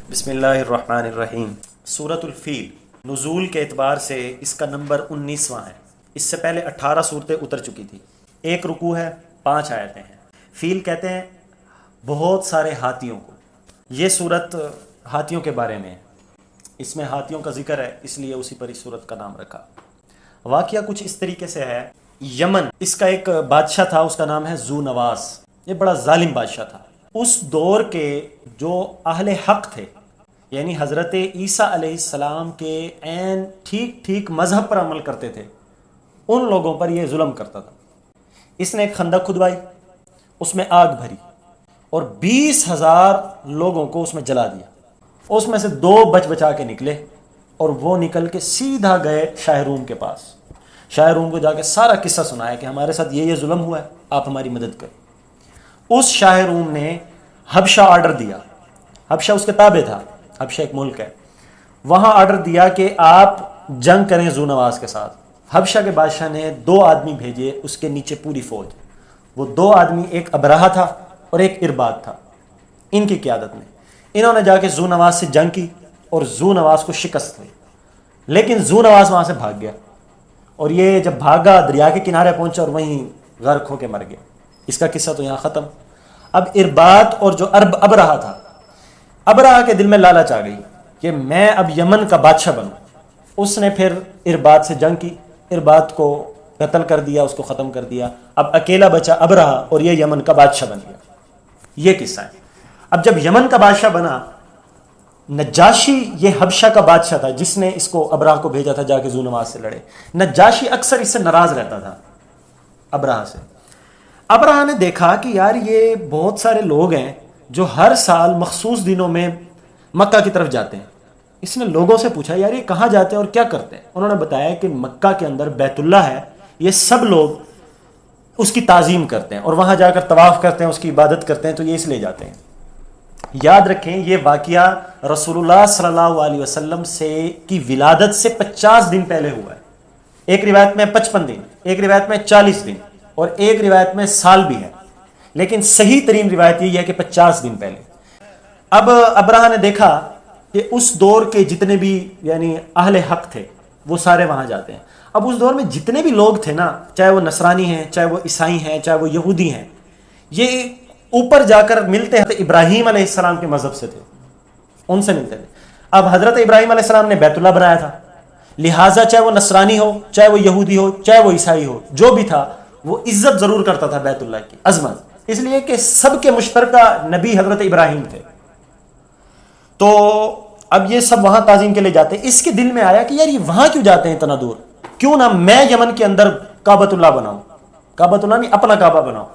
بسم اللہ الرحمن الرحیم۔ سورۃ الفیل نزول کے اعتبار سے اس کا نمبر 19واں ہے۔ اس سے پہلے 18 صورتیں اتر چکی تھی، 1 رکوع ہے، 5 آیتیں ہیں۔ فیل کہتے ہیں بہت سارے ہاتھیوں کو۔ یہ صورت ہاتھیوں کے بارے میں ہے، اس میں ہاتھیوں کا ذکر ہے، اس لیے اسی پر اس صورت کا نام رکھا۔ واقعہ کچھ اس طریقے سے ہے، یمن اس کا ایک بادشاہ تھا، اس کا نام ہے ذو نواس۔ یہ بڑا ظالم بادشاہ تھا۔ اس دور کے جو اہل حق تھے، یعنی حضرت عیسیٰ علیہ السلام کے عین ٹھیک مذہب پر عمل کرتے تھے، ان لوگوں پر یہ ظلم کرتا تھا۔ اس نے ایک خندق کھدوائی، اس میں آگ بھری اور 20,000 لوگوں کو اس میں جلا دیا۔ اس میں سے 2 بچا کے نکلے اور وہ نکل کے سیدھا گئے شاہ روم کے پاس۔ شاہ روم کو جا کے سارا قصہ سنایا کہ ہمارے ساتھ یہ ظلم ہوا ہے، آپ ہماری مدد کریں۔ اس شاہ روم نے حبشہ آرڈر دیا، حبشہ اس کے تابع تھا، حبشہ ایک ملک ہے، وہاں آرڈر دیا کہ آپ جنگ کریں ذو نواس کے ساتھ۔ حبشہ کے بادشاہ نے 2 آدمی بھیجے، اس کے نیچے پوری فوج۔ وہ 2 آدمی، ایک ابرہہ تھا اور ایک ارباد تھا، ان کی قیادت میں انہوں نے جا کے ذو نواس سے جنگ کی اور ذو نواس کو شکست ہوئی۔ لیکن ذو نواس وہاں سے بھاگ گیا، اور یہ جب بھاگا دریا کے کنارے پہنچا اور وہیں غرق ہو کے مر گیا۔ اس کا قصہ تو یہاں ختم۔ اب ارباد اور جو ابرہہ تھا، ابرہہ کے دل میں لالچ آ گئی کہ میں اب یمن کا بادشاہ بنوں۔ اس نے پھر ارباد سے جنگ کی، ارباد کو قتل کر دیا، اس کو ختم کر دیا۔ اب اکیلا بچا ابرہہ اور یہ یمن کا بادشاہ بن گیا۔ یہ قصہ ہے۔ اب جب یمن کا بادشاہ بنا، نجاشی یہ حبشہ کا بادشاہ تھا جس نے اس کو ابرہہ کو بھیجا تھا جا کے ذو نواس سے لڑے۔ نجاشی اکثر اس سے ناراض رہتا تھا، ابرہہ سے۔ ابرہہ نے دیکھا کہ یار یہ بہت سارے لوگ ہیں جو ہر سال مخصوص دنوں میں مکہ کی طرف جاتے ہیں۔ اس نے لوگوں سے پوچھا یار یہ کہاں جاتے ہیں اور کیا کرتے ہیں؟ انہوں نے بتایا کہ مکہ کے اندر بیت اللہ ہے، یہ سب لوگ اس کی تعظیم کرتے ہیں اور وہاں جا کر طواف کرتے ہیں، اس کی عبادت کرتے ہیں، تو یہ اس لیے جاتے ہیں۔ یاد رکھیں یہ واقعہ رسول اللہ صلی اللہ علیہ وسلم سے کی ولادت سے 50 دن پہلے ہوا ہے۔ ایک روایت میں 55 دن، ایک روایت میں 40 دن اور ایک روایت میں سال بھی ہے، لیکن صحیح ترین روایت یہ ہے کہ 50 دن پہلے۔ اب ابرہہ نے دیکھا کہ اس دور کے جتنے بھی یعنی اہل حق تھے وہ سارے وہاں جاتے ہیں۔ اب اس دور میں جتنے بھی لوگ تھے نا، چاہے وہ نصرانی ہیں، چاہے وہ عیسائی ہیں، چاہے وہ یہودی ہیں، یہ اوپر جا کر ملتے ہیں ابراہیم علیہ السلام کے مذہب سے تھے، ان سے ملتے تھے۔ اب حضرت ابراہیم علیہ السلام نے بیت اللہ بنایا تھا، لہٰذا چاہے وہ نصرانی ہو، چاہے وہ یہودی ہو، چاہے وہ عیسائی ہو، جو بھی تھا وہ عزت ضرور کرتا تھا بیت اللہ کی، عظمت، اس لیے کہ سب کے مشترکہ نبی حضرت ابراہیم تھے۔ تو اب یہ سب وہاں تعظیم کے لیے جاتے ہیں۔ اس کے دل میں آیا کہ یار یہ وہاں کیوں جاتے ہیں اتنا دور، کیوں نہ میں یمن کے اندر کعبۃ اللہ بناؤں، کعبۃ اللہ نہیں اپنا کعبہ بناؤں،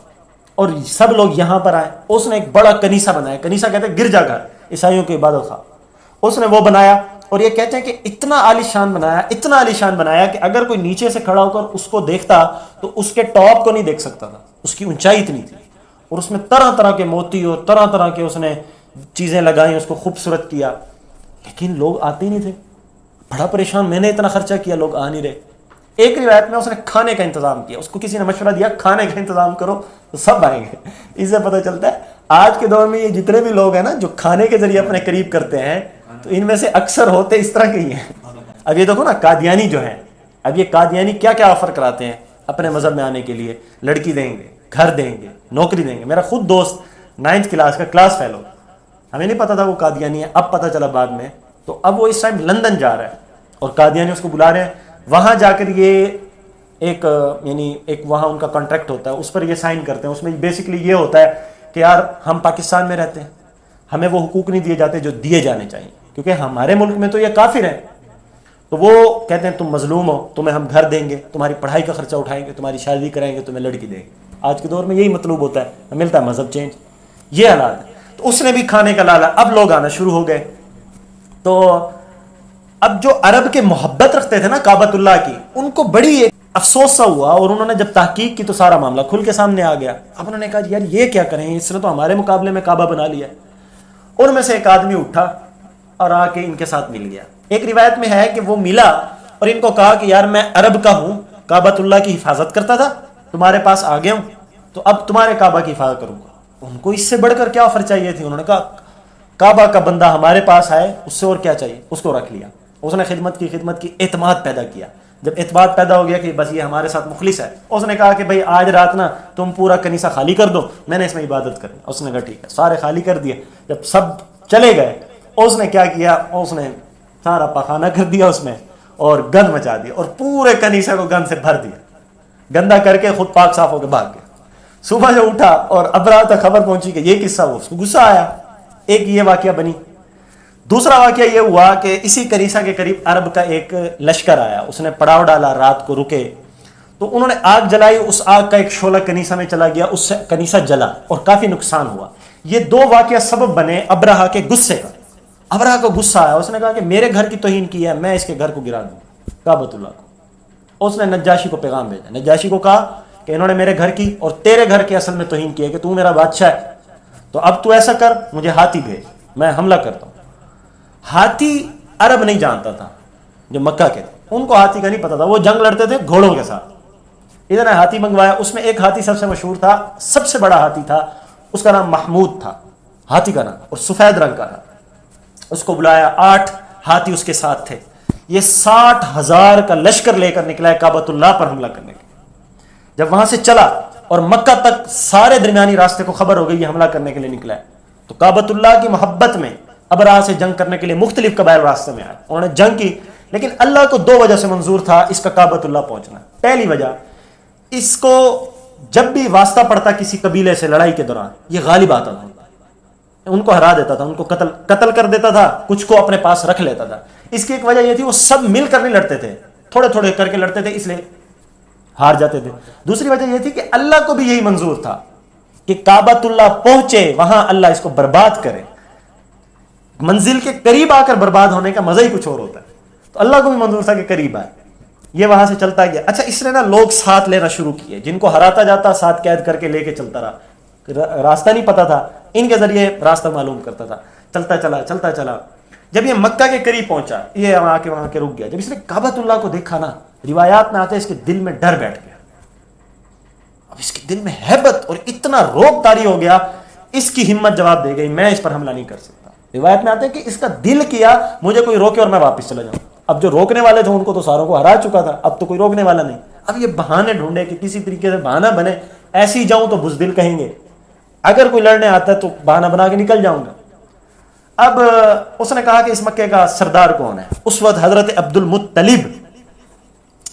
اور سب لوگ یہاں پر آئے۔ اس نے ایک بڑا کنیسہ بنایا، کنیسہ کہتے ہیں گرجا گھر، عیسائیوں کی عبادت خانہ۔ اس نے وہ بنایا، اور یہ کہتے ہیں کہ اتنا عالی شان بنایا، اتنا عالی شان بنایا کہ اگر کوئی نیچے سے کھڑا ہو کر اس کو دیکھتا تو اس کے ٹاپ کو نہیں دیکھ سکتا تھا، اس کی اونچائی اتنی تھی۔ اور اس میں طرح طرح کے موتی اور طرح طرح کے اس نے چیزیں لگائیں، اس کو خوبصورت کیا، لیکن لوگ آتے ہی نہیں تھے۔ بڑا پریشان، میں نے اتنا خرچہ کیا، لوگ آ نہیں رہے۔ ایک روایت میں اس نے کھانے کا انتظام کیا، اس کو کسی نے مشورہ دیا کھانے کا انتظام کرو تو سب آئیں گے۔ اس سے پتہ چلتا ہے آج کے دور میں یہ جتنے بھی لوگ ہیں نا جو کھانے کے ذریعے اپنے قریب کرتے ہیں، تو ان میں سے اکثر ہوتے اس طرح کے ہی ہیں۔ اب یہ دیکھو نا قادیانی جو ہیں، اب یہ قادیانی کیا کیا آفر کراتے ہیں اپنے مذہب میں آنے کے لیے، لڑکی دیں گے، گھر دیں گے، نوکری دیں گے۔ میرا خود دوست 9th کلاس کا کلاس فیلو، ہمیں نہیں پتا تھا وہ قادیانی ہے، اب پتہ چلا بعد میں۔ تو اب وہ اس ٹائم لندن جا رہا ہے اور قادیانی اس کو بلا رہے ہیں، وہاں جا کر یہ ایک یعنی ایک وہاں ان کا کانٹریکٹ ہوتا ہے، اس پر یہ سائن کرتے ہیں۔ اس میں بیسکلی یہ ہوتا ہے کہ یار ہم پاکستان میں رہتے ہیں، ہمیں وہ حقوق نہیں دیے جاتے جو دیے جانے چاہیے، کیونکہ ہمارے ملک میں تو یہ کافر ہیں۔ تو وہ کہتے ہیں تم مظلوم ہو، تمہیں ہم گھر دیں گے، تمہاری پڑھائی کا خرچہ اٹھائیں گے، تمہاری شادی کرائیں گے، تمہیں لڑکی دیں گے۔ آج کے دور میں یہی مطلوب ہوتا ہے، ملتا ہے مذہب چینج، یہ حالات ہے۔ تو اس نے بھی کھانے کا لالا، اب لوگ آنا شروع ہو گئے۔ تو اب جو عرب کے محبت رکھتے تھے نا کعبۃ اللہ کی، ان کو بڑی ایک افسوس سا ہوا، اور انہوں نے جب تحقیق کی تو سارا معاملہ کھل کے سامنے آ گیا۔ اب انہوں نے کہا یار یہ کیا کریں، اس نے تو ہمارے مقابلے میں کعبہ بنا لیا۔ ان میں سے ایک آدمی اٹھا اور آ کے ان کے ساتھ مل گیا۔ ایک روایت میں ہے کہ وہ ملا اور ان کو کہا کہ یار میں عرب کا ہوں، کعبۃ اللہ کی حفاظت کرتا تھا، تمہارے پاس آ گیا ہوں، تو اب تمہارے کعبہ کی حفاظت کروں گا۔ ان کو اس سے بڑھ کر کیا آفر چاہیے تھی؟ انہوں نے کہا کعبہ کا بندہ ہمارے پاس آئے اس سے اور کیا چاہیے، اس کو رکھ لیا. اس نے خدمت کی، اعتماد پیدا کیا. جب اعتماد پیدا ہو گیا کہ بس یہ ہمارے ساتھ مخلص ہے، اس نے کہا کہ بھائی آج رات نا تم پورا کنیسہ خالی کر دو، میں نے اس میں عبادت کرنی. اس نے کہا ٹھیک ہے، سارے خالی کر دیے. جب سب چلے گئے اس نے کیا کیا، اس نے سارا پخانہ کر دیا اس میں اور گند مچا دیا اور پورے کنیسہ کو گند سے بھر دیا، گندا کر کے خود پاک صاف ہو کے بھاگ گیا. صبح جو اٹھا اور ابراہ تک خبر پہنچی کہ یہ قصہ ہوا، اس کو غصہ آیا. ایک یہ واقعہ بنی. دوسرا واقعہ یہ ہوا کہ اسی کنیسہ کے قریب عرب کا ایک لشکر آیا، اس نے پڑاؤ ڈالا، رات کو رکے تو انہوں نے آگ جلائی. اس آگ کا ایک شعلہ کنیسہ میں چلا گیا، اس سے کنیسہ جلا اور کافی نقصان ہوا. یہ دو واقعہ سبب بنے ابراہ کے غصے کا. ابراہ کو غصہ آیا، اس نے کہا کہ میرے گھر کی توہین کی ہے، میں اس کے گھر کو گرا دوں، کعبۃ اللہ کو. اس نے نجاشی کو پیغام بھیجا، نجاشی کو کہا کہ انہوں نے میرے گھر کی اور تیرے گھر کے اصل میں توہین کی ہے کہ تو میرا بادشاہ ہے، تو اب تو ایسا کر، مجھے ہاتھی بھیج، میں حملہ کرتا ہوں. ہاتھی عرب نہیں جانتا تھا، جو مکہ کے تھے ان کو ہاتھی کا نہیں پتا تھا، وہ جنگ لڑتے تھے گھوڑوں کے ساتھ. ادھر نے ہاتھی منگوایا. اس میں ایک ہاتھی سب سے مشہور تھا، سب سے بڑا ہاتھی تھا، اس کا نام محمود تھا، ہاتھی کا نام، اور سفید رنگ کا تھا. اس کو بلایا، 8 ہاتھی اس کے ساتھ تھے. یہ 60,000 کا لشکر لے کر نکلا ہے کعبۃ اللہ پر حملہ کرنے کے. جب وہاں سے چلا اور مکہ تک سارے درمیانی راستے کو خبر ہو گئی یہ حملہ کرنے کے لیے نکلا ہے، تو کعبۃ اللہ کی محبت میں ابراہ سے جنگ کرنے کے لیے مختلف قبائل راستے میں آئے. انہوں نے جنگ کی، لیکن اللہ کو 2 وجہ سے منظور تھا اس کا کعبۃ اللہ پہنچنا. پہلی وجہ، اس کو جب بھی واسطہ پڑتا کسی قبیلے سے لڑائی کے دوران یہ غالب آتا تھا، ان کو ہرا دیتا تھا، ان کو قتل کر دیتا تھا، کچھ کو اپنے پاس رکھ لیتا تھا. اس کی ایک وجہ یہ تھی وہ سب مل کر نہیں لڑتے تھے، تھوڑے تھوڑے کر کے لڑتے تھے، اس لیے ہار جاتے تھے. دوسری وجہ یہ تھی کہ اللہ کو بھی یہی منظور تھا کہ کعبۃ اللہ پہنچے، وہاں اللہ اس کو برباد کرے. منزل کے قریب آ کر برباد ہونے کا مزہ ہی کچھ اور ہوتا ہے، تو اللہ کو بھی منظور تھا کہ قریب آئے. یہ وہاں سے چلتا گیا. اچھا، اس نے نا لوگ ساتھ لینا شروع کیے، جن کو ہراتا جاتا ساتھ قید کر کے لے کے چلتا رہا. راستہ نہیں پتا تھا، ان کے ذریعے راستہ معلوم کرتا تھا. چلتا چلا. جب یہ مکہ کے قریب پہنچا، یہ وہاں کے رک گیا. جب اس نے کعبۃ اللہ کو دیکھا نا، روایات میں آتے اس کے دل میں ڈر بیٹھ گیا. اب اس کے دل میں ہیبت اور اتنا روب طاری ہو گیا، اس کی ہمت جواب دے گئی میں اس پر حملہ نہیں کر سکتا. روایت میں آتے ہیں کہ اس کا دل کیا مجھے کوئی روکے اور میں واپس چلا جاؤں. اب جو روکنے والے تھے ان کو تو ساروں کو ہرا چکا تھا، اب تو کوئی روکنے والا نہیں. اب یہ بہانے ڈھونڈے کہ کسی طریقے سے بہانہ بنے، ایسی جاؤں تو بزدل کہیں گے، اگر کوئی لڑنے آتا ہے تو بہانہ بنا کے نکل جاؤں گا. اب اس نے کہا کہ اس مکے کا سردار کون ہے. اس وقت حضرت عبد المطلب،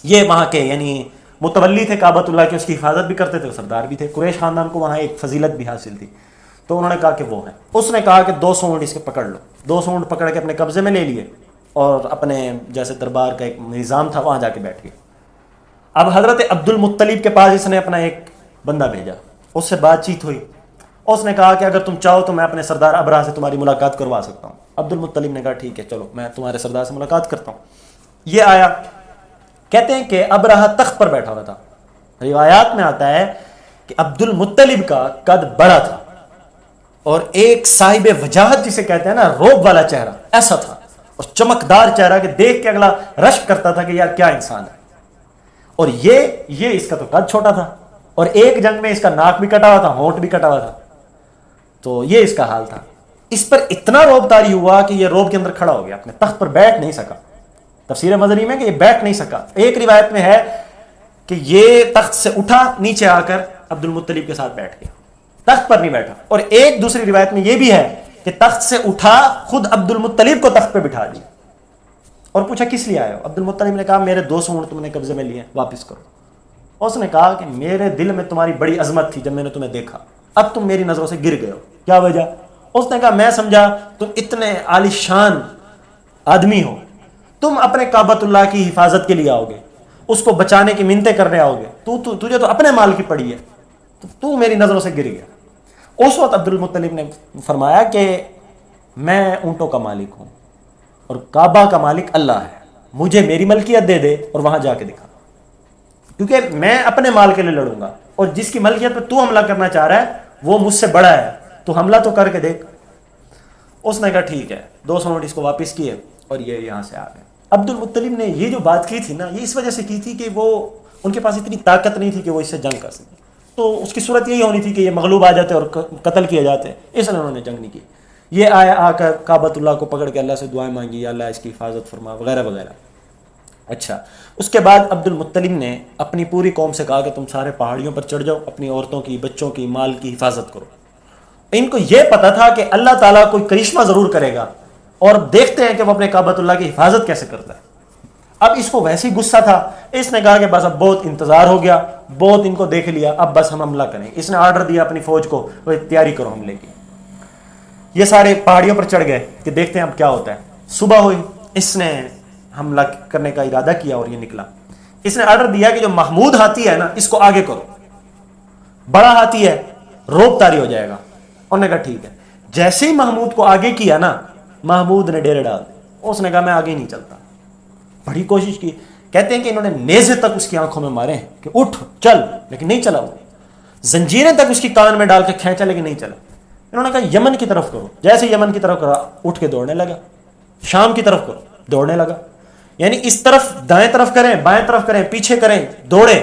یہ وہاں کے یعنی متولی تھے کعبۃ اللہ کے، اس کی حفاظت بھی کرتے تھے، سردار بھی تھے. قریش خاندان کو وہاں ایک فضیلت بھی حاصل تھی، تو انہوں نے کہا کہ وہ ہے. اس نے کہا کہ 200 اونٹ اس کے پکڑ لو. 200 اونٹ پکڑ کے اپنے قبضے میں لے لیے اور اپنے جیسے دربار کا ایک نظام تھا وہاں جا کے بیٹھ گئے. اب حضرت عبد المطلب کے پاس اس نے اپنا ایک بندہ بھیجا، اس سے بات چیت ہوئی. اس نے کہا کہ اگر تم چاہو تو میں اپنے سردار ابراہ سے تمہاری ملاقات کروا سکتا ہوں. عبد المطلب نے کہا ٹھیک ہے، چلو میں تمہارے سردار سے ملاقات کرتا ہوں. یہ آیا. کہتے ہیں کہ ابراہ تخت پر بیٹھا ہوا تھا. روایات میں آتا ہے کہ عبد المطلب کا قد بڑا تھا اور ایک صاحب وجاہت جسے کہتے ہیں نا، روب والا چہرہ ایسا تھا، اور چمکدار چہرہ کہ دیکھ کے اگلا رشک کرتا تھا کہ یار کیا انسان ہے. اور یہ اس کا تو قد چھوٹا تھا، اور ایک جنگ میں اس کا ناک بھی کٹا ہوا تھا، ہونٹ بھی کٹا ہوا تھا. تو یہ اس کا حال تھا. اس پر اتنا روب طاری ہوا کہ یہ روب کے اندر کھڑا ہو گیا، اپنے تخت پر بیٹھ نہیں سکا. تفسیر مظہری میں کہ یہ بیٹھ نہیں سکا. ایک روایت میں ہے کہ یہ تخت سے اٹھا، نیچے آ کر عبد المطلب کے ساتھ بیٹھ گیا، تخت پر نہیں بیٹھا. اور ایک دوسری روایت میں یہ بھی ہے کہ تخت سے اٹھا، خود عبد المطلب کو تخت پہ بٹھا دیا اور پوچھا کس لیے آئے ہو. عبد المطلب نے کہا میرے 200 اونٹ تم نے قبضے میں لیے، واپس کرو. اس نے کہا کہ میرے دل میں تمہاری بڑی عظمت تھی جب میں نے تمہیں دیکھا، اب تم میری نظروں سے گر گئے ہو، کیا وجہ؟ اس نے کہا میں سمجھا تم اتنے عالی شان آدمی ہو، تم اپنے کعبۃ اللہ کی حفاظت کے لیے آؤ گے، اس کو بچانے کی منتیں کرنے آؤ گے، تجھے تو اپنے مال کی پڑی ہے، تو میری نظروں سے گر گیا. اس وقت عبد المطلب نے فرمایا کہ میں اونٹوں کا مالک ہوں اور کعبہ کا مالک اللہ ہے، مجھے میری ملکیت دے دے اور وہاں جا کے دکھا، کیونکہ میں اپنے مال کے لیے لڑوں گا، اور جس کی ملکیت پہ تو حملہ کرنا چاہ رہا ہے وہ مجھ سے بڑا ہے، تو حملہ تو کر کے دیکھ. اس نے کہا ٹھیک ہے. 200 اونٹ اس کو واپس کیے اور یہ یہاں سے آ گئے. عبد المطلب نے یہ جو بات کی تھی نا، یہ اس وجہ سے کی تھی کہ وہ ان کے پاس اتنی طاقت نہیں تھی کہ وہ اس سے جنگ کر سکے. تو اس کی صورت یہی ہونی تھی کہ یہ مغلوب آ جاتے اور قتل کیے جاتے، اس لیے انہوں نے جنگ نہیں کی. یہ آیا آ کر کعبۃ اللہ کو پکڑ کے اللہ سے دعائیں مانگی، یا اللہ اس کی حفاظت فرما وغیرہ وغیرہ. اچھا، اس کے بعد عبد المطلب نے اپنی پوری قوم سے کہا کہ تم سارے پہاڑیوں پر چڑھ جاؤ، اپنی عورتوں کی، بچوں کی، مال کی حفاظت کرو. ان کو یہ پتا تھا کہ اللہ تعالیٰ کوئی کرشمہ ضرور کرے گا، اور دیکھتے ہیں کہ وہ اپنے کعبۃ اللہ کی حفاظت کیسے کرتا ہے. اب اس کو ویسے ہی غصہ تھا، اس نے کہا کہ بس اب بہت انتظار ہو گیا، بہت ان کو دیکھ لیا، اب بس ہم حملہ کریں. اس نے آرڈر دیا اپنی فوج کو، وہ تیاری کرو حملے کی. یہ سارے پہاڑیوں پر چڑھ گئے کہ دیکھتے ہیں اب کیا ہوتا ہے. صبح ہوئی، اس نے حملہ کرنے کا ارادہ کیا اور یہ نکلا. اس نے آرڈر دیا کہ جو محمود ہاتھی ہے نا اس کو آگے کرو، بڑا ہاتھی ہے روب طاری ہو جائے گا. انہوں نے کہا ٹھیک ہے. جیسے ہی محمود کو آگے کیا نا، محمود نے ڈیرے ڈال دی. اس نے کہا میں آگے نہیں چلتا. بڑی کوشش کی، کہتے ہیں کہ انہوں نے نیزے تک اس کی آنکھوں میں مارے کہ اٹھ چل، لیکن نہیں چلا. وہ زنجیریں تک اس کی کان میں ڈال کے کھینچا لیکن نہیں چلا. انہوں نے کہا یمن کی طرف کرو. جیسے یمن کی طرف کرا، اٹھ کے دوڑنے لگا. شام کی طرف کرو، دوڑنے لگا. یعنی اس طرف دائیں طرف کریں، بائیں طرف کریں، پیچھے کریں، دوڑے.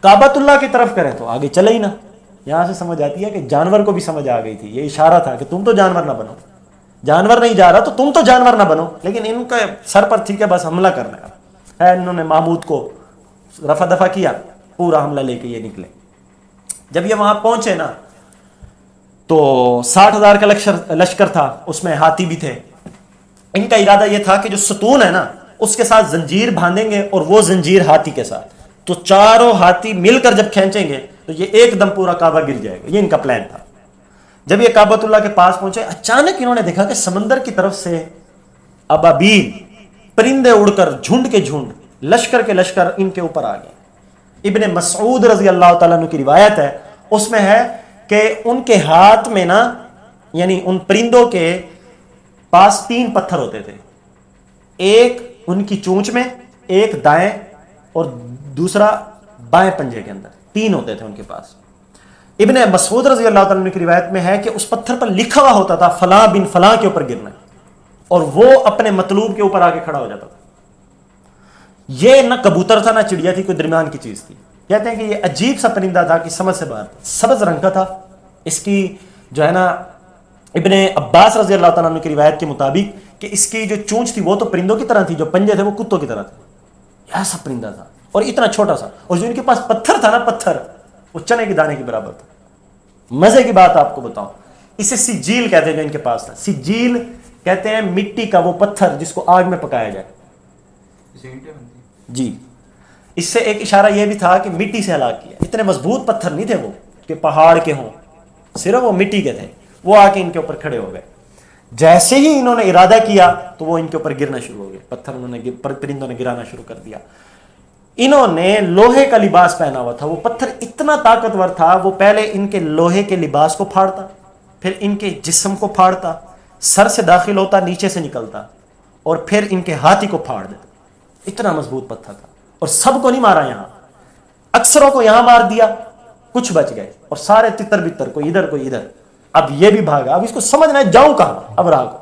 کعبۃ اللہ کی طرف کریں تو آگے چلے ہی نہ. یہاں سے سمجھ آتی ہے کہ جانور کو بھی سمجھ آ گئی تھی. یہ اشارہ تھا کہ تم تو جانور نہ بنو، جانور نہیں جا رہا تو تم تو جانور نہ بنو. لیکن ان کا سر پر تھی کہ بس حملہ کرنا ہے. انہوں نے محمود کو رفع دفع کیا، پورا حملہ لے کے یہ نکلے. جب یہ وہاں پہنچے نا تو 60,000 کا لشکر تھا، اس میں ہاتھی بھی تھے. ان کا ارادہ یہ تھا کہ جو ستون ہے نا اس کے ساتھ زنجیر باندھیں گے، اور وہ زنجیر ہاتھی کے ساتھ، تو چاروں ہاتھی مل کر جب کھینچیں گے تو یہ ایک دم پورا کعبہ گر جائے گا. یہ ان کا پلان تھا. جب یہ کعبۃ اللہ کے پاس پہنچے، اچانک انہوں نے دیکھا کہ سمندر کی طرف سے ابابیل پرندے اڑ کر جھنڈ کے جھنڈ، لشکر کے لشکر ان کے اوپر آ گئے. ابن مسعود رضی اللہ تعالیٰ عنہ کی روایت ہے، اس میں ہے کہ ان کے ہاتھ میں نا، یعنی ان پرندوں کے پاس 3 پتھر ہوتے تھے. ایک ان کی چونچ میں، ایک دائیں، اور دوسرا بائیں پنجے کے اندر. 3 ہوتے تھے ان کے پاس. ابن مسعود رضی اللہ تعالیٰ عنہ کی روایت میں ہے کہ اس پتھر پر لکھا ہوا ہوتا تھا فلاں بن فلاں کے اوپر گرنا ہے، اور وہ اپنے مطلوب کے اوپر آ کے کھڑا ہو جاتا تھا. یہ نہ کبوتر تھا نہ چڑیا تھی، کوئی درمیان کی چیز تھی. کہتے ہیں کہ یہ عجیب سا پرندہ تھا کہ سمجھ سے باہر تھا. سبز رنگ کا تھا. اس کی جو ہے نا ابن عباس رضی اللہ تعالیٰ عنہ کی روایت کے مطابق کہ اس کی جو چونچ تھی وہ تو پرندوں کی طرح تھی، جو پنجے تھے وہ کتوں کی طرح تھے. ایسا پرندہ تھا اور اتنا چھوٹا سا. اور جو ان کے پاس پتھر تھا نا، پتھر وہ چنے کے دانے کے برابر تھا. مزے کی بات آپ کو بتاؤں، اسے سجیل کہتے ہیں جو ان کے پاس تھا. سجیل کہتے ہیں مٹی کا وہ پتھر جس کو آگ میں پکایا جائے. جی، اس سے ایک اشارہ یہ بھی تھا کہ مٹی سے ہلاک کیا. اتنے مضبوط پتھر نہیں تھے وہ کہ پہاڑ کے ہوں، صرف وہ مٹی کے تھے. وہ آ کے ان کے اوپر کھڑے ہو گئے. جیسے ہی انہوں نے ارادہ کیا تو وہ ان کے اوپر گرنا شروع ہو گئے. پتھر انہوں نے پرندوں نے گرانا شروع کر دیا. انہوں نے لوہے کا لباس پہنا ہوا تھا. وہ پتھر اتنا طاقتور تھا، وہ پہلے ان کے لوہے کے لباس کو پھاڑتا، پھر ان کے جسم کو پھاڑتا، سر سے داخل ہوتا، نیچے سے نکلتا، اور پھر ان کے ہاتھی کو پھاڑ دیتا. اتنا مضبوط پتھر تھا. اور سب کو نہیں مارا، یہاں اکثروں کو یہاں مار دیا، کچھ بچ گئے، اور سارے تتر بتر، کوئی ادھر کوئی ادھر. اب یہ بھی بھاگا. اب اس کو سمجھنا ہے جاؤں کہاں. اب راہ کو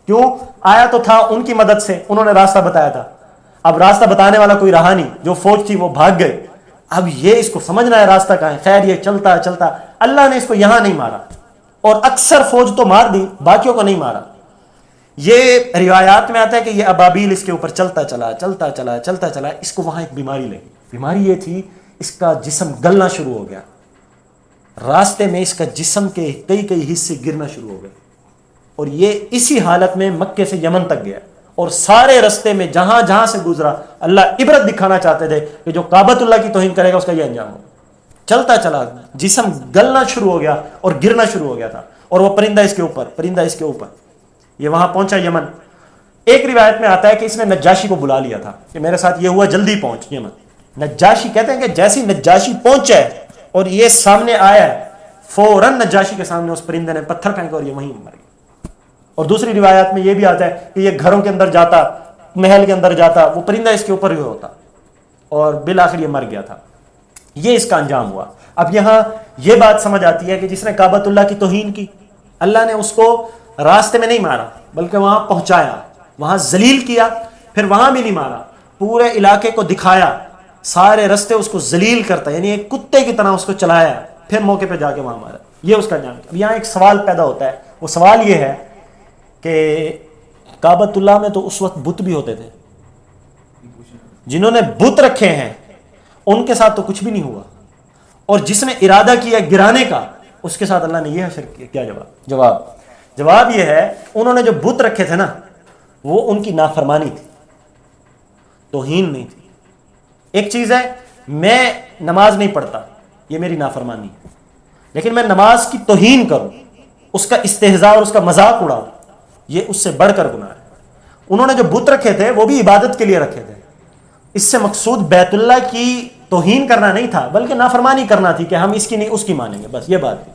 کیوں آیا تو تھا ان کی مدد سے، انہوں نے راستہ بتایا تھا. اب راستہ بتانے والا کوئی رہا نہیں، جو فوج تھی وہ بھاگ گئے. اب یہ اس کو سمجھنا ہے راستہ کہاں ہے. خیر یہ چلتا چلتا اللہ نے اس کو یہاں نہیں مارا، اور اکثر فوج تو مار دی، باقیوں کو نہیں مارا. یہ روایات میں آتا ہے کہ یہ ابابیل اس کے اوپر چلتا چلا چلتا چلا چلتا چلا. اس کو وہاں ایک بیماری لگی. بیماری یہ تھی اس کا جسم گلنا شروع ہو گیا. راستے میں اس کا جسم کے کئی کئی حصے گرنا شروع ہو گئے، اور یہ اسی حالت میں مکے سے یمن تک گیا. اور سارے رستے میں جہاں جہاں سے گزرا اللہ عبرت دکھانا چاہتے تھے کہ جو کعبۃ اللہ کی توہین کرے گا اس کا یہ انجام ہوگا. چلتا چلا جسم گلنا شروع ہو گیا اور گرنا شروع ہو گیا تھا. اور وہ پرندہ اس کے اوپر، پرندہ اس کے اوپر. یہ وہاں پہنچا یمن. ایک روایت میں آتا ہے کہ اس نے نجاشی کو بلا لیا تھا کہ میرے ساتھ یہ ہوا، جلدی پہنچ یمن. نجاشی کہتے ہیں کہ جیسی نجاشی پہنچا ہے اور یہ سامنے آیا ہے، فوراً نجاشی کے سامنے اس پرندے نے پتھر پھینکا اور یہ وہیں مر گیا. اور دوسری روایات میں یہ بھی آتا ہے کہ یہ گھروں کے اندر جاتا، محل کے اندر جاتا، وہ پرندہ اس کے اوپر ہی ہوتا، اور بالآخر یہ مر گیا تھا. یہ اس کا انجام ہوا. اب یہاں یہ بات سمجھ آتی ہے کہ جس نے کعبۃ اللہ کی توہین کی، اللہ نے اس کو راستے میں نہیں مارا بلکہ وہاں پہنچایا، وہاں ذلیل کیا. پھر وہاں بھی نہیں مارا، پورے علاقے کو دکھایا، سارے رستے اس کو ذلیل کرتا، یعنی ایک کتے کی طرح اس کو چلایا، پھر موقع پہ جا کے وہاں مارا. یہ اس کا انجام. اب یہاں ایک سوال پیدا ہوتا ہے، وہ سوال یہ ہے کہ کعبۃ اللہ میں تو اس وقت بت بھی ہوتے تھے، جنہوں نے بت رکھے ہیں ان کے ساتھ تو کچھ بھی نہیں ہوا، اور جس نے ارادہ کیا گرانے کا اس کے ساتھ اللہ نے یہ حشر کیا. کیا جواب یہ ہے انہوں نے جو بت رکھے تھے نا وہ ان کی نافرمانی تھی، توہین نہیں تھی. ایک چیز ہے میں نماز نہیں پڑھتا، یہ میری نافرمانی ہے، لیکن میں نماز کی توہین کروں، اس کا استہزاء اور اس کا مذاق اڑاؤں، یہ اس سے بڑھ کر گناہ ہے. انہوں نے جو بت رکھے تھے وہ بھی عبادت کے لیے رکھے تھے، اس سے مقصود بیت اللہ کی توہین کرنا نہیں تھا بلکہ نافرمانی کرنا تھی کہ ہم اس کی نہیں اس کی مانیں گے، بس یہ بات تھی.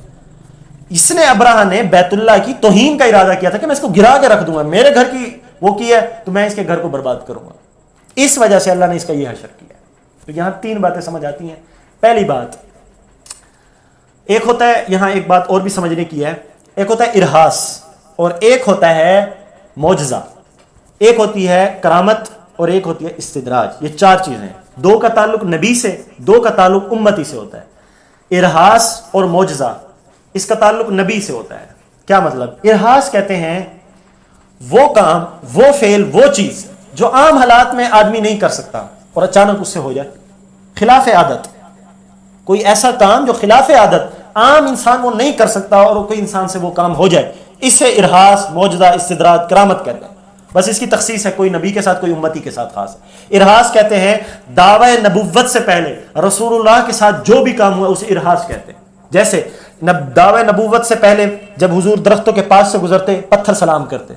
اس نے ابراہ نے بیت اللہ کی توہین کا ارادہ کیا تھا کہ میں اس کو گرا کے رکھ دوں گا، میرے گھر کی وہ کی ہے تو میں اس کے گھر کو برباد کروں گا. اس وجہ سے اللہ نے اس کا یہ حشر کیا. تو یہاں 3 باتیں سمجھ آتی ہیں. پہلی بات، ایک ہوتا ہے یہاں ایک بات اور بھی سمجھنے کی ہے، ایک ہوتا ہے ارہاس اور ایک ہوتا ہے معجزہ، ایک ہوتی ہے کرامت اور ایک ہوتی ہے استدراج. یہ 4 چیزیں ہیں، 2 کا تعلق نبی سے، 2 کا تعلق امتی سے ہوتا ہے. ارہاس اور معجزہ اس کا تعلق نبی سے ہوتا ہے. کیا مطلب؟ ارہاس کہتے ہیں وہ کام، وہ فعل، وہ چیز جو عام حالات میں آدمی نہیں کر سکتا اور اچانک اس سے ہو جائے، خلاف عادت. کوئی ایسا کام جو خلاف عادت عام انسان وہ نہیں کر سکتا اور کوئی انسان سے وہ کام ہو جائے، اسے ارہاس، معجزہ، استدراج، کرامت کہتے ہیں. بس اس کی تخصیص ہے، کوئی نبی کے ساتھ کوئی امتی کے ساتھ خاص ہے. ارہاس کہتے ہیں دعوی نبوت سے پہلے رسول اللہ کے ساتھ جو بھی کام ہوا اسے ارہاس کہتے ہیں. جیسے دعوی نبوت سے پہلے جب حضور درختوں کے پاس سے گزرتے پتھر سلام کرتے.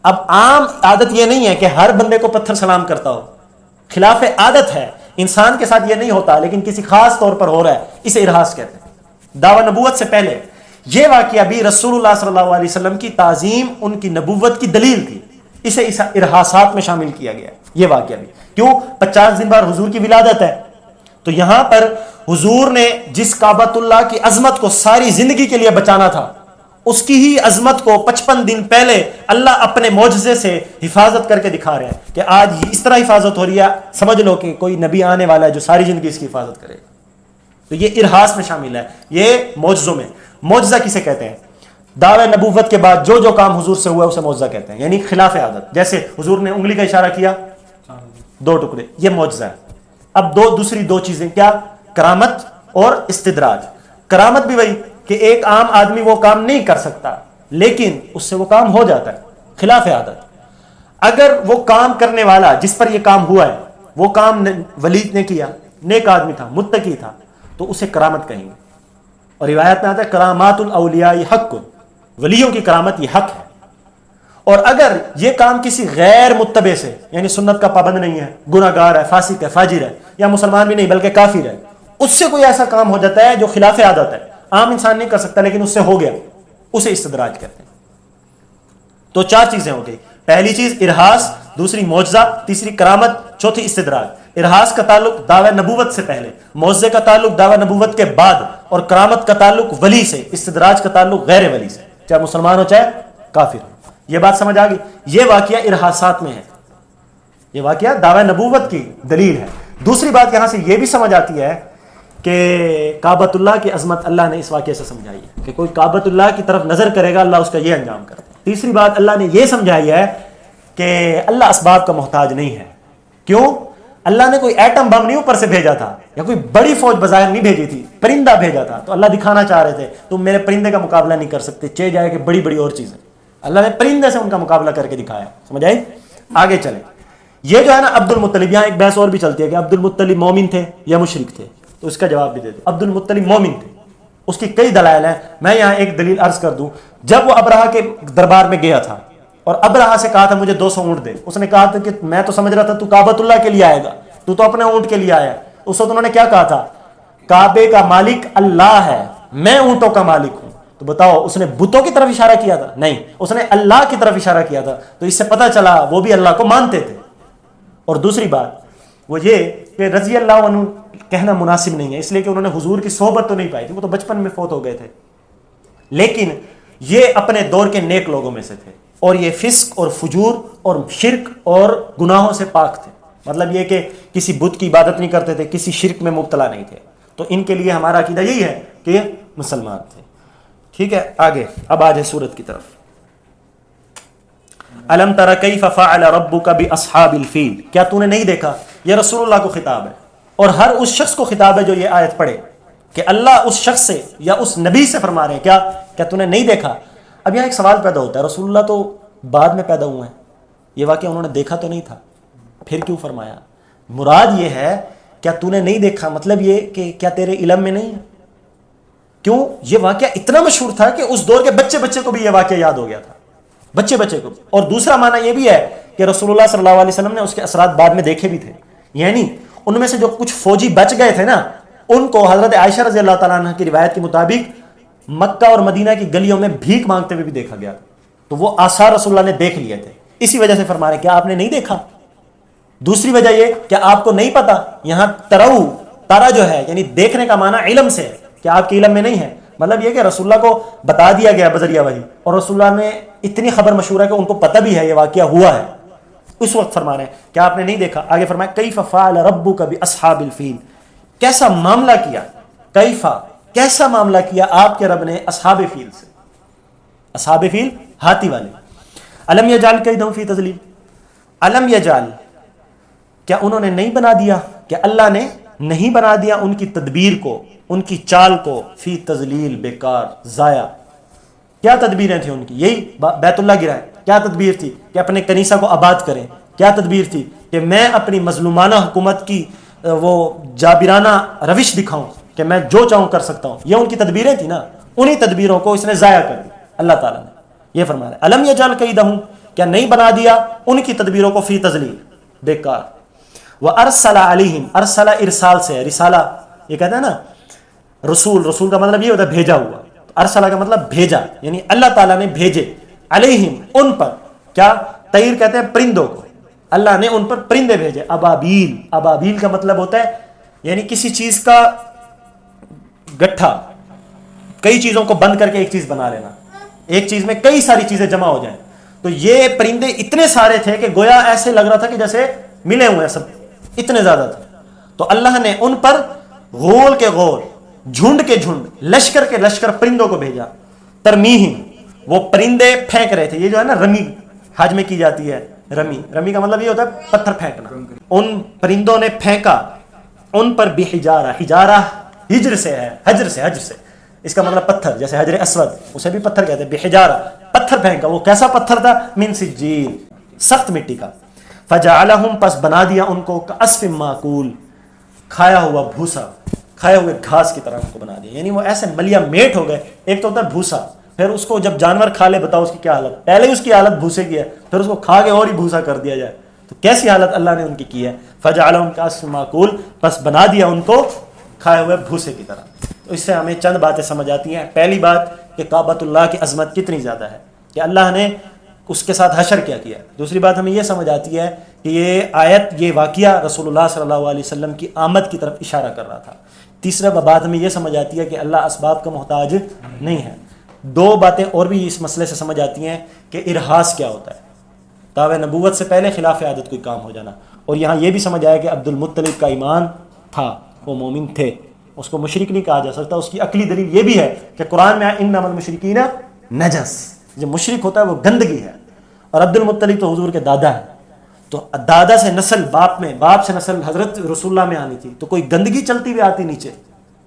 اب عام عادت یہ نہیں ہے کہ ہر بندے کو پتھر سلام کرتا ہو، خلاف عادت ہے، انسان کے ساتھ یہ نہیں ہوتا لیکن کسی خاص طور پر ہو رہا ہے، اسے ارہاس کہتے ہیں. دعوی نبوت سے پہلے یہ واقعہ بھی رسول اللہ صلی اللہ علیہ وسلم کی تعظیم، ان کی نبوت کی دلیل تھی، اسے اس ارہاسات میں شامل کیا گیا. یہ واقعہ بھی کیوں؟ 50 دن بعد حضور کی ولادت ہے، تو یہاں پر حضور نے جس کعبۃ اللہ کی عظمت کو ساری زندگی کے لیے بچانا تھا، اس کی ہی عظمت کو 55 دن پہلے اللہ اپنے معجزے سے حفاظت کر کے دکھا رہے ہیں کہ آج اس طرح حفاظت ہو رہی ہے، سمجھ لو کہ کوئی نبی آنے والا ہے جو ساری زندگی اس کی حفاظت کرے. تو یہ ارہاس میں شامل ہے، یہ معجزوں میں. معجزہ کسے کہتے ہیں؟ دعوی نبوت کے بعد جو کام حضور سے ہوا ہے اسے معجزہ کہتے ہیں، یعنی خلاف عادت. جیسے حضور نے انگلی کا اشارہ کیا، 2 ٹکڑے، یہ معجزہ ہے. اب دوسری 2 چیزیں کیا؟ کرامت اور استدراج. کرامت بھی وہی کہ ایک عام آدمی وہ کام نہیں کر سکتا لیکن اس سے وہ کام ہو جاتا ہے، خلاف عادت. اگر وہ کام کرنے والا جس پر یہ کام ہوا ہے وہ کام ولی نے کیا، نیک آدمی تھا، متقی تھا، تو اسے کرامت کہیں گے. اور روایت میں آتا ہے کرامات الاولیاء حق، ولیوں کی کرامت یہ حق ہے. اور اگر یہ کام کسی غیر متبع سے، یعنی سنت کا پابند نہیں ہے، گناہ گار ہے، فاسق ہے، فاجر ہے، یا مسلمان بھی نہیں بلکہ کافر ہے، اس سے کوئی ایسا کام ہو جاتا ہے جو خلاف عادت ہے، عام انسان نہیں کر سکتا لیکن اس سے ہو گیا، اسے استدراج کہتے ہیں. تو 4 چیزیں ہو گئی، پہلی چیز ارہاس، دوسری معجزہ، تیسری کرامت، چوتھی استدراج. ارہاس کا تعلق دعوی نبوت سے پہلے، معجزے کا تعلق دعوی نبوت کے بعد، اور کرامت کا تعلق ولی سے، استدراج کا تعلق غیر ولی سے، چاہے مسلمان ہو چاہے کافر ہو. یہ بات سمجھ آ گئی؟ یہ واقعہ ارہاسات میں ہے، یہ واقعہ دعوی نبوت کی دلیل ہے. دوسری بات یہاں سے یہ بھی سمجھ آتی ہے کہ کعبۃ اللہ کی عظمت اللہ نے اس واقعے سے سمجھائی ہے کہ کوئی کعبۃ اللہ کی طرف نظر کرے گا اللہ اس کا یہ انجام کرتا ہے. تیسری بات اللہ نے یہ سمجھائی ہے کہ اللہ اسباب کا محتاج نہیں ہے. کیوں؟ اللہ نے کوئی ایٹم بم نہیں اوپر سے بھیجا تھا یا کوئی بڑی فوج بظاہر نہیں بھیجی تھی، پرندہ بھیجا تھا. تو اللہ دکھانا چاہ رہے تھے تم میرے پرندے کا مقابلہ نہیں کر سکتے، چہ جائے کہ بڑی بڑی اور چیزیں. اللہ نے پرندے سے ان کا مقابلہ کر کے دکھایا. سمجھ آئی؟ آگے چلیں. یہ جو ہے نا عبد المطلب، یہاں ایک بحث اور بھی چلتی ہے کہ عبد المطلب مومن تھے یا مشرک تھے، تو اس کا جواب بھی دے دو. عبد المطلب مومن تھے، اس کی کئی دلائل ہیں. میں یہاں ایک دلیل عرض کر دوں. جب وہ ابرہہ کے دربار میں گیا تھا اور ابرہہ سے کہا تھا مجھے 200 اونٹ دے، اس نے کہا تھا کہ میں تو سمجھ رہا تھا تو کعبۃ اللہ کے لیے آئے گا، تو اپنے اونٹ کے لیے آیا. اس وقت انہوں نے کیا کہا تھا؟ کعبے کا مالک اللہ ہے، میں اونٹوں کا مالک ہوں. تو بتاؤ اس نے بتوں کی طرف اشارہ کیا تھا؟ نہیں، اس نے اللہ کی طرف اشارہ کیا تھا. تو اس سے پتہ چلا وہ بھی اللہ کو مانتے تھے. اور دوسری بات وہ یہ کہ رضی اللہ عنہ کہنا مناسب نہیں ہے، اس لیے کہ انہوں نے حضور کی صحبت تو نہیں پائی تھی، وہ تو بچپن میں فوت ہو گئے تھے، لیکن یہ اپنے دور کے نیک لوگوں میں سے تھے اور یہ فسق اور فجور اور شرک اور گناہوں سے پاک تھے. مطلب یہ کہ کسی بت کی عبادت نہیں کرتے تھے، کسی شرک میں مبتلا نہیں تھے. تو ان کے لیے ہمارا عقیدہ یہی ہے کہ یہ مسلمان تھے. ٹھیک ہے آگے اب آ جائے سورت کی طرف. الم تر کیف فعل ربک باصحاب الفیل, کیا تو نے نہیں دیکھا, یہ رسول اللہ کو خطاب ہے اور ہر اس شخص کو خطاب ہے جو یہ آیت پڑھے, کہ اللہ اس شخص سے یا اس نبی سے فرما رہے ہیں کیا تو نے نہیں دیکھا. اب یہاں ایک سوال پیدا ہوتا ہے, رسول اللہ تو بعد میں پیدا ہوئے ہیں, یہ واقعہ انہوں نے دیکھا تو نہیں تھا, پھر کیوں فرمایا؟ مراد یہ ہے کیا تو نے نہیں دیکھا, مطلب یہ کہ کیا تیرے علم میں نہیں ہے؟ کیوں؟ یہ واقعہ اتنا مشہور تھا کہ اس دور کے بچے کو بھی یہ واقعہ یاد ہو گیا تھا, بچے کو. اور دوسرا معنی یہ بھی ہے کہ رسول اللہ صلی اللہ علیہ وسلم نے اس کے اثرات بعد میں دیکھے بھی تھے, یعنی ان میں سے جو کچھ فوجی بچ گئے تھے نا, ان کو حضرت عائشہ رضی اللہ تعالیٰ عنہ کی روایت کے مطابق مکہ اور مدینہ کی گلیوں میں بھیک مانگتے ہوئے بھی دیکھا گیا, تو وہ آثار رسول اللہ نے دیکھ لیے تھے, اسی وجہ سے فرما رہے کیا آپ نے نہیں دیکھا. دوسری وجہ یہ کہ آپ کو نہیں پتا, یہاں ترا جو ہے یعنی دیکھنے کا معنی علم سے ہے, کہ آپ کے علم میں نہیں ہے, مطلب یہ کہ رسول اللہ کو بتا دیا گیا بذریعہ وحی, اور رسول اللہ نے اتنی خبر مشہور ہے کہ ان کو پتہ بھی ہے یہ واقعہ ہوا ہے, اس وقت فرما رہے ہیں کیا آپ نے نہیں دیکھا. آگے فرمایا کیف فعل ربک باصحاب الفیل, کیسا معاملہ کیا, کیسا معاملہ کیا آپ کے رب نے اصحاب فیل سے, اصحاب فیل ہاتھی والے. الم یجعل کیدہم فی تضلیل, الم یجعل کیا انہوں نے نہیں بنا دیا, کہ اللہ نے نہیں بنا دیا ان کی تدبیر کو, ان کی چال کو, فی تضلیل بیکار ضائع. کیا تدبیریں تھیں ان کی؟ یہی بیت اللہ گرائے. کیا تدبیر تھی؟ کہ اپنے کنیسہ کو آباد کریں. کیا تدبیر تھی؟ کہ میں اپنی مظلومانہ حکومت کی وہ جابرانہ روش دکھاؤں, کہ میں جو چاہوں کر سکتا ہوں. یہ ان کی تدبیریں تھیں نا, انہی تدبیروں کو اس نے ضائع کر دی اللہ تعالیٰ نے. یہ فرما رہے الم یجعل کیدہم, کیا نہیں بنا دیا ان کی تدبیروں کو فی تضلیل بیکار. وَأَرْسَلَ عَلَيْهِمْ, ارسل ارسال سے, رسالہ یہ کہتے ہیں نا, رسول کا مطلب یہ ہوتا ہے بھیجا ہوا, ارسلہ کا مطلب بھیجا, یعنی اللہ تعالیٰ نے بھیجے, علیہم ان پر, کیا طیر کہتے ہیں پرندوں کو, اللہ نے ان پر پرندے بھیجے. ابابیل کا مطلب ہوتا ہے یعنی کسی چیز کا گٹھا, کئی چیزوں کو بند کر کے ایک چیز بنا لینا, ایک چیز میں کئی ساری چیزیں جمع ہو جائیں. تو یہ پرندے اتنے سارے تھے کہ گویا ایسے لگ رہا تھا کہ جیسے ملے ہوئے ہیں سب, اتنے زیادہ تھے. تو اللہ نے ان پر غول کے غول, جھنڈ کے جھنڈ, لشکر کے لشکر پرندوں کو بھیجا. ترمیہم, وہ پرندے پھینک رہے تھے. یہ جو ہے نا رمی حج میں کی جاتی ہے, رمی کا مطلب یہ ہوتا ہے پتھر پھینکنا. ان پرندوں نے پھینکا ان پر بحجارہ, حجارہ ہجر سے ہے, حجر سے, اس کا مطلب پتھر, جیسے حجر اسود اسے بھی پتھر کہتے ہیں. بحجارہ پتھر پھینکا. وہ کیسا پتھر تھا؟ من سجیل, سخت مٹی کا. فجعلہم, پس بنا دیا ان کو کعصف معقول, کھایا ہوا بھوسا, کھائے ہوئے گھاس کی طرح ان کو بنا دیا. یعنی وہ ایسے ملیا میٹ ہو گئے. ایک تو ہوتا ہے بھوسا, پھر اس کو جب جانور کھا لے بتاؤ اس کی کیا حالت, پہلے اس کی حالت بھوسے کی ہے, پھر اس کو کھا کے اور ہی بھوسا کر دیا جائے تو کیسی حالت اللہ نے ان کی ہے. فجعلہم کعصف معقول, پس بنا دیا ان کو کھائے ہوئے بھوسے کی طرح. تو اس سے ہمیں چند باتیں سمجھ آتی ہیں. پہلی بات کہ کعبۃ اللہ کی عظمت کتنی زیادہ ہے, کہ اللہ نے اس کے ساتھ حشر کیا کیا. دوسری بات ہمیں یہ سمجھ آتی ہے کہ یہ آیت, یہ واقعہ رسول اللہ صلی اللہ علیہ وسلم کی آمد کی طرف اشارہ کر رہا تھا. تیسرا بات ہمیں یہ سمجھ آتی ہے کہ اللہ اسباب کا محتاج نہیں ہے. دو باتیں اور بھی اس مسئلے سے سمجھ آتی ہیں کہ ارہاس کیا ہوتا ہے, دعوی نبوت سے پہلے خلاف عادت کوئی کام ہو جانا. اور یہاں یہ بھی سمجھ آیا کہ عبد المطلب کا ایمان تھا, وہ مومن تھے, اس کو مشرک نہیں کہا جا سکتا. اس کی عقلی دلیل یہ بھی ہے کہ قرآن میں انما المشرکین نجس, جو مشرک ہوتا ہے وہ گندگی ہے. اور عبد المطلب تو حضور کے دادا ہے, تو دادا سے نسل باپ میں, باپ سے نسل حضرت رسول اللہ میں آنی تھی, تو کوئی گندگی چلتی ہوئی آتی نیچے.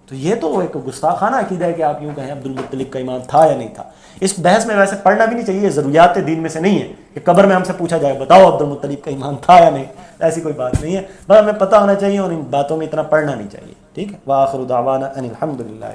تو یہ تو ایک گستاخانہ عقیدہ ہے کہ آپ یوں کہیں عبد المطلب کا ایمان تھا یا نہیں تھا. اس بحث میں ویسے پڑھنا بھی نہیں چاہیے, ضروریات دین میں سے نہیں ہے کہ قبر میں ہم سے پوچھا جائے بتاؤ عبد المطلب کا ایمان تھا یا نہیں, ایسی کوئی بات نہیں ہے. بس ہمیں پتہ ہونا چاہیے اور ان باتوں میں اتنا پڑھنا نہیں چاہیے. ٹھیک ہے, وآخر دعوانا ان الحمد للہ.